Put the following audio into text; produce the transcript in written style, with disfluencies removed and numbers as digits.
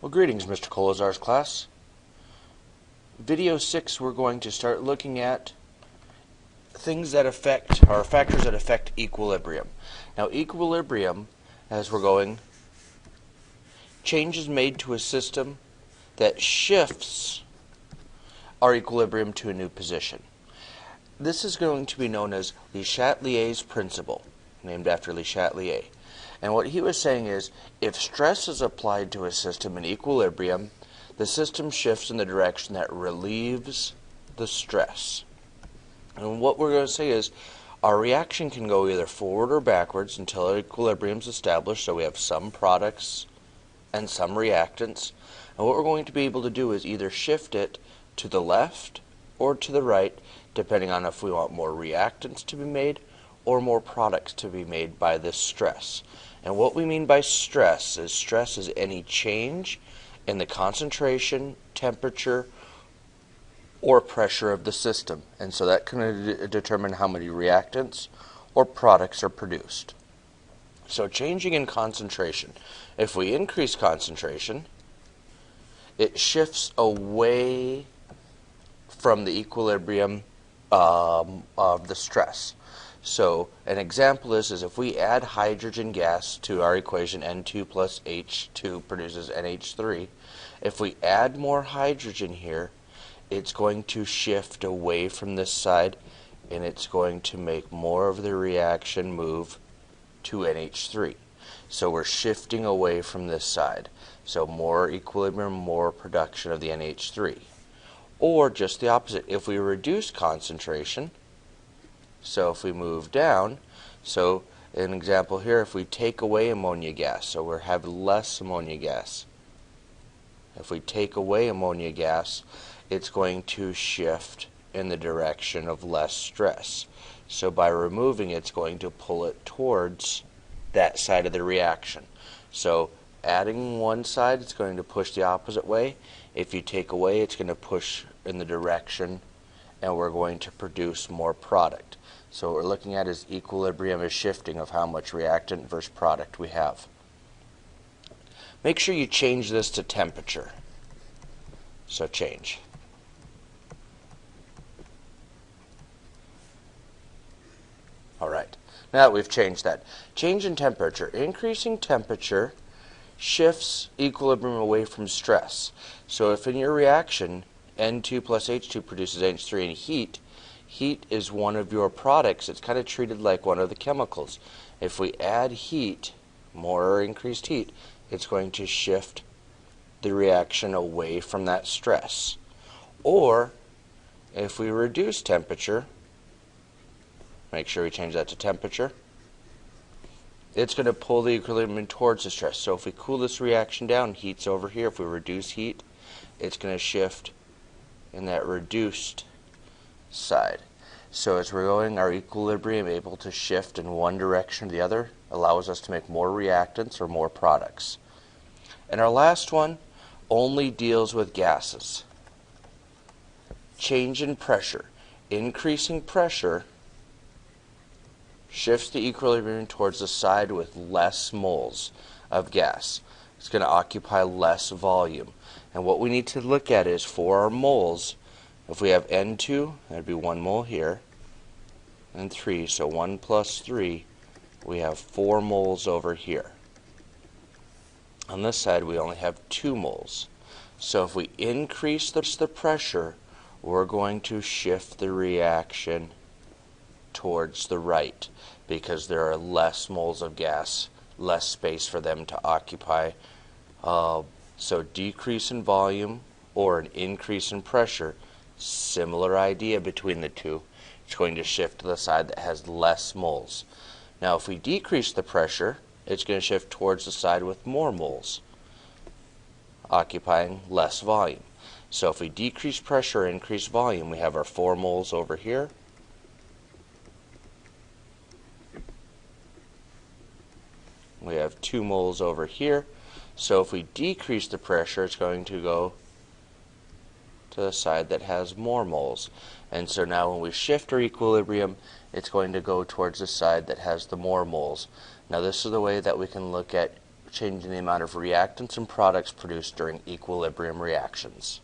Well, greetings, Mr. Kolazar's class. Video 6, we're going to start looking at things that affect, or factors that affect equilibrium. Now, equilibrium, as we're going, changes made to a system that shifts our equilibrium to a new position. This is going to be known as Lechatellier's principle, named after Lechatelier. And what he was saying is, if stress is applied to a system in equilibrium, the system shifts in the direction that relieves the stress. And what we're going to say is, our reaction can go either forward or backwards until our equilibrium is established, so we have some products and some reactants. And what we're going to be able to do is either shift it to the left or to the right, depending on if we want more reactants to be made or more products to be made by this stress. And what we mean by stress is any change in the concentration, temperature, or pressure of the system. And so that can determine how many reactants or products are produced. So changing in concentration. If we increase concentration, it shifts away from the equilibrium of the stress. So an example is if we add hydrogen gas to our equation, N2 plus H2 produces NH3. If we add more hydrogen here, it's going to shift away from this side, and it's going to make more of the reaction move to NH3. So we're shifting away from this side. So more equilibrium, more production of the NH3. Or just the opposite. If we reduce concentration, so if we move down, so an example here, if we take away ammonia gas, so we have less ammonia gas. If we take away ammonia gas, it's going to shift in the direction of less stress. So by removing it, it's going to pull it towards that side of the reaction. So adding one side, it's going to push the opposite way. If you take away, it's going to push in the direction, and we're going to produce more product. So what we're looking at is equilibrium is shifting of how much reactant versus product we have. Make sure you change this to temperature. So change. Alright, now that we've changed that. Change in temperature. Increasing temperature shifts equilibrium away from stress. So if in your reaction N2 plus H2 produces NH3 and heat is one of your products. It's kind of treated like one of the chemicals. If we add heat, more or increased heat, it's going to shift the reaction away from that stress. Or if we reduce temperature, make sure we change that to temperature, it's going to pull the equilibrium towards the stress. So if we cool this reaction down, heat's over here. If we reduce heat, it's going to shift in that reduced side. So as we're going, our equilibrium able to shift in one direction or the other allows us to make more reactants or more products. And our last one only deals with gases. Change in pressure. Increasing pressure shifts the equilibrium towards the side with less moles of gas. It's going to occupy less volume. And what we need to look at is for our moles, if we have N2, that'd be 1 mole here, and 3, so 1 plus 3, we have 4 moles over here. On this side, we only have 2 moles. So if we increase the pressure, we're going to shift the reaction towards the right, because there are less moles of gas, less space for them to occupy. So decrease in volume or an increase in pressure, similar idea between the two. It's going to shift to the side that has less moles. Now if we decrease the pressure, it's going to shift towards the side with more moles, occupying less volume. So if we decrease pressure, increase volume, we have our 4 moles over here. We have 2 moles over here. So if we decrease the pressure, it's going to go to the side that has more moles. And so now when we shift our equilibrium, it's going to go towards the side that has the more moles. Now this is the way that we can look at changing the amount of reactants and products produced during equilibrium reactions.